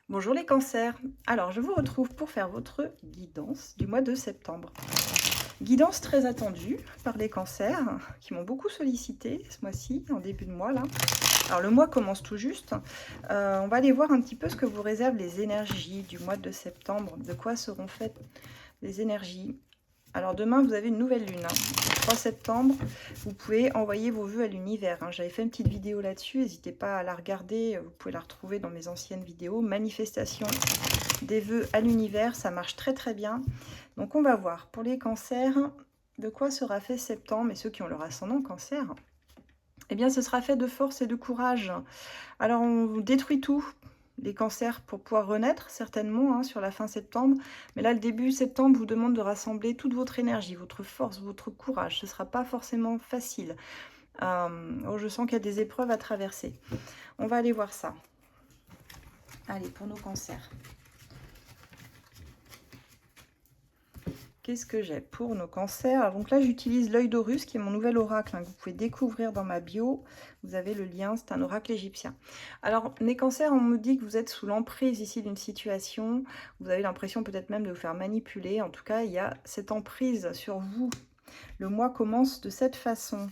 Bonjour les cancers, alors je vous retrouve pour faire votre guidance du mois de septembre. Guidance très attendue par les cancers qui m'ont beaucoup sollicité ce mois-ci, en début de mois là. Alors le mois commence tout juste, on va aller voir un petit peu ce que vous réservent les énergies du mois de septembre, de quoi seront faites les énergies. Alors demain vous avez une nouvelle lune, le 3 septembre, vous pouvez envoyer vos vœux à l'univers. J'avais fait une petite vidéo là-dessus, n'hésitez pas à la regarder, vous pouvez la retrouver dans mes anciennes vidéos. Manifestation des vœux à l'univers, ça marche très très bien. Donc on va voir pour les cancers, de quoi sera fait septembre, et ceux qui ont leur ascendant cancer, eh bien ce sera fait de force et de courage. Alors on détruit tout, les cancers, pour pouvoir renaître certainement sur la fin septembre. Mais là, le début septembre vous demande de rassembler toute votre énergie, votre force, votre courage. Ce ne sera pas forcément facile. Je sens qu'il y a des épreuves à traverser. On va aller voir ça. Allez, pour nos cancers. Qu'est-ce que j'ai pour nos cancers? Donc là, j'utilise l'œil d'Horus, qui est mon nouvel oracle, que vous pouvez découvrir dans ma bio. Vous avez le lien, c'est un oracle égyptien. Alors, les cancers, on me dit que vous êtes sous l'emprise ici d'une situation. Vous avez l'impression peut-être même de vous faire manipuler. En tout cas, il y a cette emprise sur vous. Le mois commence de cette façon.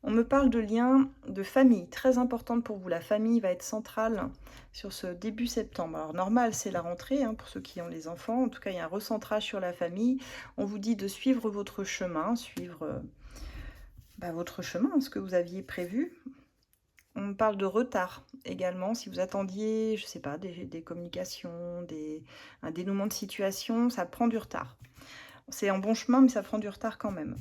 On me parle de liens de famille, très importante pour vous. La famille va être centrale sur ce début septembre. Alors normal, c'est la rentrée pour ceux qui ont les enfants. En tout cas, il y a un recentrage sur la famille. On vous dit de suivre votre chemin, suivre votre chemin, ce que vous aviez prévu. On me parle de retard également. Si vous attendiez, je ne sais pas, des communications, un dénouement de situation, ça prend du retard. C'est en bon chemin, mais ça prend du retard quand même.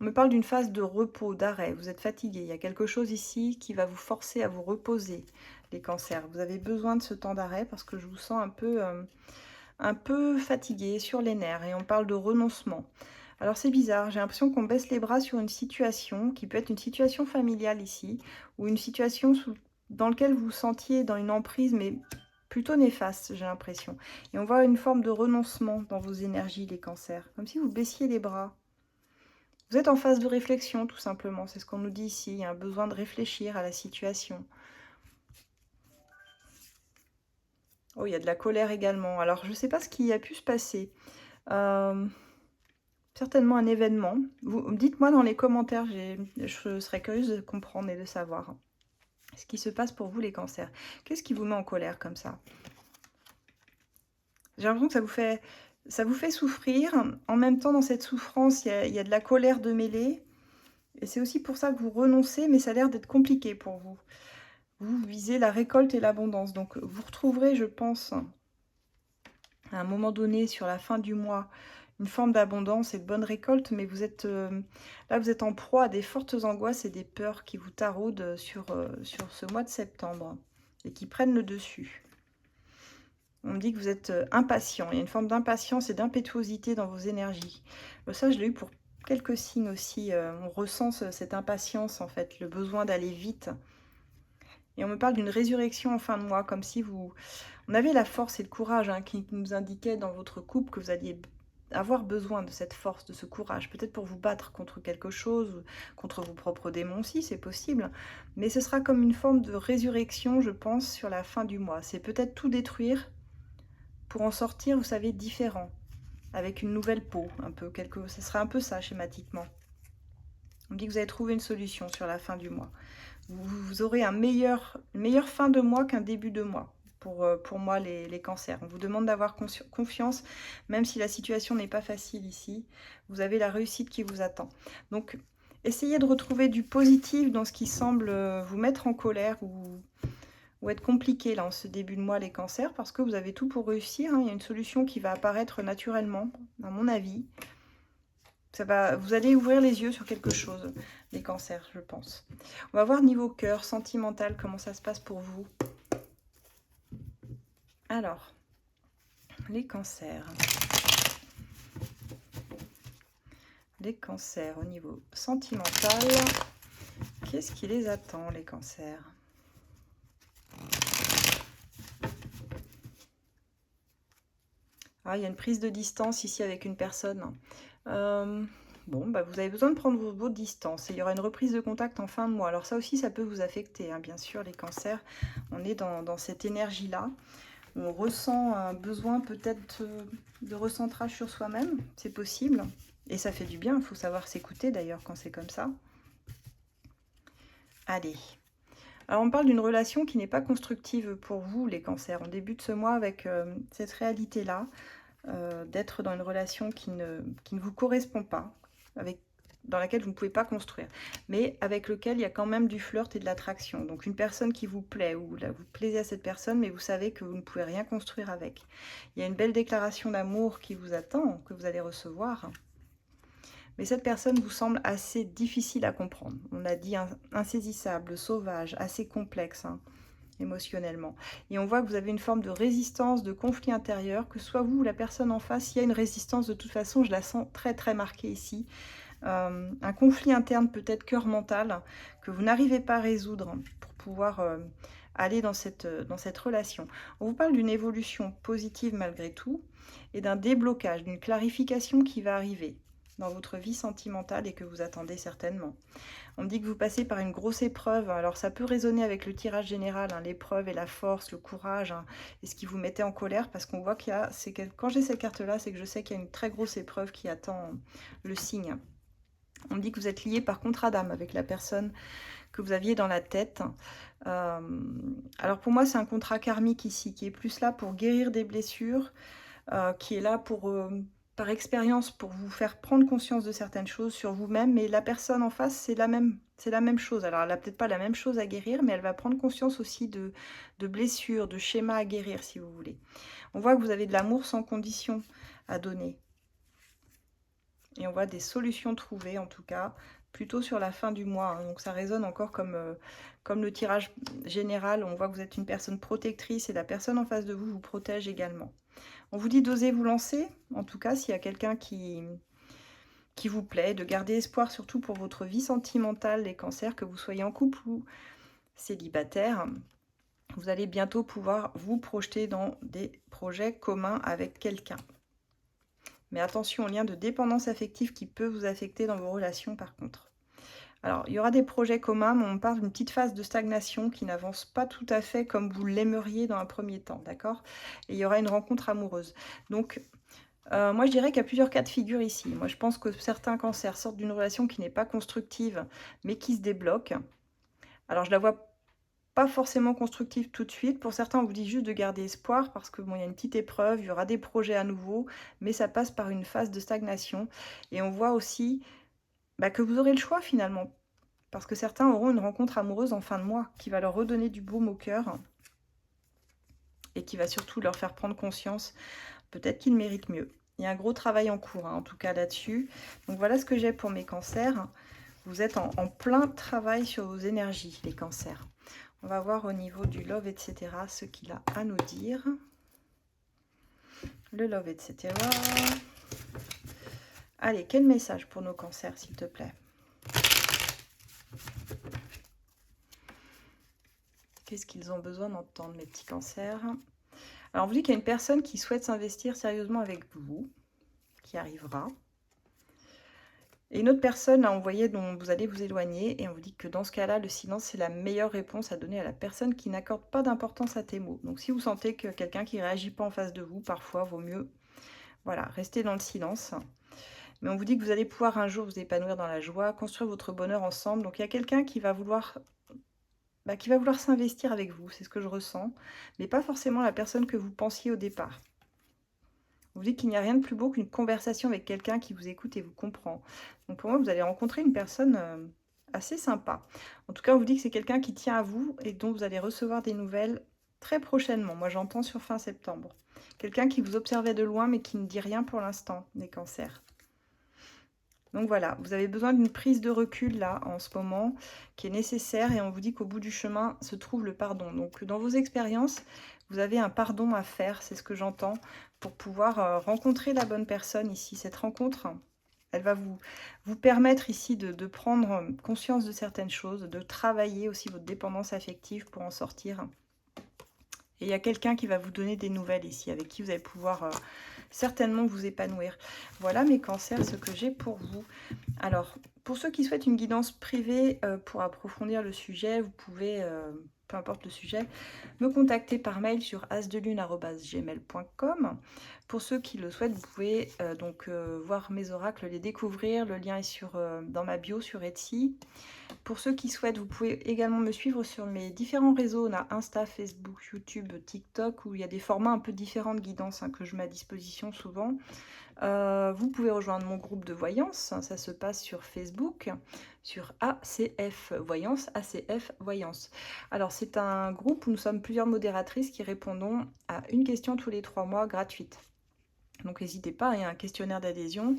On me parle d'une phase de repos, d'arrêt. Vous êtes fatigué. Il y a quelque chose ici qui va vous forcer à vous reposer, les cancers. Vous avez besoin de ce temps d'arrêt parce que je vous sens un peu fatigué, sur les nerfs. Et on parle de renoncement. Alors c'est bizarre, j'ai l'impression qu'on baisse les bras sur une situation qui peut être une situation familiale ici, ou une situation dans laquelle vous vous sentiez dans une emprise, mais plutôt néfaste, j'ai l'impression. Et on voit une forme de renoncement dans vos énergies, les cancers, comme si vous baissiez les bras. Vous êtes en phase de réflexion, tout simplement. C'est ce qu'on nous dit ici. Il y a un besoin de réfléchir à la situation. Oh, il y a de la colère également. Alors, je ne sais pas ce qui a pu se passer. Certainement un événement. Dites-moi dans les commentaires. Je serais curieuse de comprendre et de savoir ce qui se passe pour vous, les cancers. Qu'est-ce qui vous met en colère comme ça? J'ai l'impression que ça vous fait souffrir. En même temps, dans cette souffrance, il y a de la colère de mêlée. Et c'est aussi pour ça que vous renoncez, mais ça a l'air d'être compliqué pour vous. Vous visez la récolte et l'abondance. Donc, vous retrouverez, je pense, à un moment donné, sur la fin du mois, une forme d'abondance et de bonne récolte. Mais vous êtes là, vous êtes en proie à des fortes angoisses et des peurs qui vous taraudent sur ce mois de septembre et qui prennent le dessus. On me dit que vous êtes impatient. Il y a une forme d'impatience et d'impétuosité dans vos énergies. Ça, je l'ai eu pour quelques signes aussi. On ressent cette impatience, en fait, le besoin d'aller vite. Et on me parle d'une résurrection en fin de mois, comme si on avait la force et le courage qui nous indiquait dans votre couple que vous alliez avoir besoin de cette force, de ce courage. Peut-être pour vous battre contre quelque chose, contre vos propres démons aussi, c'est possible. Mais ce sera comme une forme de résurrection, je pense, sur la fin du mois. C'est peut-être tout détruire pour en sortir, vous savez, différent, avec une nouvelle peau, un peu. Ce sera un peu ça, schématiquement. On me dit que vous avez trouvé une solution sur la fin du mois. Vous aurez une meilleure fin de mois qu'un début de mois pour moi, les cancers. On vous demande d'avoir confiance, même si la situation n'est pas facile ici. Vous avez la réussite qui vous attend. Donc, essayez de retrouver du positif dans ce qui semble vous mettre en colère ou être compliqué là en ce début de mois, les cancers, parce que vous avez tout pour réussir. Il y a une solution qui va apparaître naturellement, à mon avis. Vous allez ouvrir les yeux sur quelque chose, les cancers, je pense. On va voir niveau cœur, sentimental, comment ça se passe pour vous. Alors, les cancers. Les cancers au niveau sentimental. Qu'est-ce qui les attend, les cancers? Ah, il y a une prise de distance ici avec une personne. Bon, bah, vous avez besoin de prendre vos distances et il y aura une reprise de contact en fin de mois. Alors ça aussi, ça peut vous affecter, hein, bien sûr, les cancers. On est dans cette énergie-là. On ressent un besoin peut-être de recentrage sur soi-même, c'est possible. Et ça fait du bien, il faut savoir s'écouter d'ailleurs quand c'est comme ça. Allez. Alors on parle d'une relation qui n'est pas constructive pour vous, les cancers. On débute ce mois avec cette réalité-là, d'être dans une relation qui ne vous correspond pas, dans laquelle vous ne pouvez pas construire, mais avec lequel il y a quand même du flirt et de l'attraction. Donc une personne qui vous plaît, ou là, vous plaisez à cette personne, mais vous savez que vous ne pouvez rien construire avec. Il y a une belle déclaration d'amour qui vous attend, que vous allez recevoir. Mais cette personne vous semble assez difficile à comprendre. On a dit insaisissable, sauvage, assez complexe, hein, émotionnellement. Et on voit que vous avez une forme de résistance, de conflit intérieur, que ce soit vous ou la personne en face. S'il y a une résistance, de toute façon, je la sens très très marquée ici. Un conflit interne, peut-être cœur mental, que vous n'arrivez pas à résoudre pour pouvoir aller dans cette relation. On vous parle d'une évolution positive malgré tout, et d'un déblocage, d'une clarification qui va arriver dans votre vie sentimentale et que vous attendez certainement. On me dit que vous passez par une grosse épreuve, alors ça peut résonner avec le tirage général, hein, l'épreuve et la force, le courage, hein, et ce qui vous mettait en colère, parce qu'on voit qu'il y a, quand j'ai cette carte-là, c'est que je sais qu'il y a une très grosse épreuve qui attend le signe. On me dit que vous êtes lié par contrat d'âme avec la personne que vous aviez dans la tête. Alors pour moi, c'est un contrat karmique ici, qui est plus là pour guérir des blessures, qui est là pour, par expérience, pour vous faire prendre conscience de certaines choses sur vous-même. Mais la personne en face, c'est la même chose. Alors elle n'a peut-être pas la même chose à guérir, mais elle va prendre conscience aussi de blessures, de schémas à guérir, si vous voulez. On voit que vous avez de l'amour sans condition à donner. Et on voit des solutions trouvées, en tout cas, plutôt sur la fin du mois. Hein. Donc ça résonne encore comme le tirage général. On voit que vous êtes une personne protectrice et la personne en face de vous vous protège également. On vous dit d'oser vous lancer, en tout cas, s'il y a quelqu'un qui vous plaît, de garder espoir surtout pour votre vie sentimentale, les cancers, que vous soyez en couple ou célibataire. Vous allez bientôt pouvoir vous projeter dans des projets communs avec quelqu'un. Mais attention au lien de dépendance affective qui peut vous affecter dans vos relations par contre. Alors, il y aura des projets communs, mais on parle d'une petite phase de stagnation qui n'avance pas tout à fait comme vous l'aimeriez dans un premier temps, d'accord? Et il y aura une rencontre amoureuse. Donc, moi je dirais qu'il y a plusieurs cas de figure ici. Moi je pense que certains cancers sortent d'une relation qui n'est pas constructive, mais qui se débloque. Alors je la vois pas forcément constructive tout de suite. Pour certains, on vous dit juste de garder espoir parce que bon, il y a une petite épreuve, il y aura des projets à nouveau, mais ça passe par une phase de stagnation. Et on voit aussi que vous aurez le choix finalement, parce que certains auront une rencontre amoureuse en fin de mois qui va leur redonner du baume au cœur et qui va surtout leur faire prendre conscience peut-être qu'ils méritent mieux. Il y a un gros travail en cours, hein, en tout cas là-dessus. Donc voilà ce que j'ai pour mes cancers. Vous êtes en plein travail sur vos énergies, les cancers. On va voir au niveau du love, etc., ce qu'il a à nous dire. Le love, etc. Allez, quel message pour nos cancers, s'il te plaît? Qu'est-ce qu'ils ont besoin d'entendre, mes petits cancers? Alors, on vous dit qu'il y a une personne qui souhaite s'investir sérieusement avec vous, qui arrivera. Et une autre personne, là, on voyait, dont vous allez vous éloigner, et on vous dit que dans ce cas-là, le silence, c'est la meilleure réponse à donner à la personne qui n'accorde pas d'importance à tes mots. Donc, si vous sentez que quelqu'un qui ne réagit pas en face de vous, parfois, vaut mieux, voilà, rester dans le silence. Mais on vous dit que vous allez pouvoir un jour vous épanouir dans la joie, construire votre bonheur ensemble. Donc, il y a quelqu'un qui va vouloir s'investir avec vous, c'est ce que je ressens, mais pas forcément la personne que vous pensiez au départ. On vous dit qu'il n'y a rien de plus beau qu'une conversation avec quelqu'un qui vous écoute et vous comprend. Donc pour moi, vous allez rencontrer une personne assez sympa. En tout cas, on vous dit que c'est quelqu'un qui tient à vous et dont vous allez recevoir des nouvelles très prochainement. Moi, j'entends sur fin septembre. Quelqu'un qui vous observait de loin, mais qui ne dit rien pour l'instant, les cancers. Donc voilà, vous avez besoin d'une prise de recul là, en ce moment, qui est nécessaire. Et on vous dit qu'au bout du chemin se trouve le pardon. Donc dans vos expériences, vous avez un pardon à faire, c'est ce que j'entends, pour pouvoir rencontrer la bonne personne ici. Cette rencontre, elle va vous permettre ici de prendre conscience de certaines choses, de travailler aussi votre dépendance affective pour en sortir. Et il y a quelqu'un qui va vous donner des nouvelles ici, avec qui vous allez pouvoir certainement vous épanouir. Voilà mes cancers, ce que j'ai pour vous. Alors, pour ceux qui souhaitent une guidance privée pour approfondir le sujet, vous pouvez, peu importe le sujet, me contacter par mail sur asdelune@gmail.com. Pour ceux qui le souhaitent, vous pouvez donc voir mes oracles, les découvrir. Le lien est dans ma bio sur Etsy. Pour ceux qui souhaitent, vous pouvez également me suivre sur mes différents réseaux. On a Insta, Facebook, YouTube, TikTok, où il y a des formats un peu différents de guidance que je mets à disposition souvent. Vous pouvez rejoindre mon groupe de voyance, ça se passe sur Facebook, sur ACF Voyance, ACF Voyance. Alors c'est un groupe où nous sommes plusieurs modératrices qui répondons à une question tous les 3 mois gratuite. Donc n'hésitez pas, il y a un questionnaire d'adhésion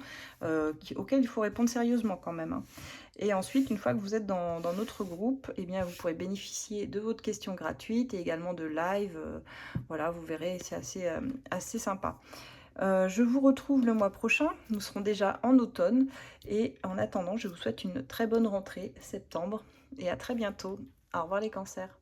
auquel il faut répondre sérieusement quand même. Et ensuite, une fois que vous êtes dans notre groupe, eh bien, vous pourrez bénéficier de votre question gratuite et également de live. Voilà, vous verrez, c'est assez sympa. Je vous retrouve le mois prochain, nous serons déjà en automne. Et en attendant, je vous souhaite une très bonne rentrée, septembre. Et à très bientôt. Au revoir les cancers.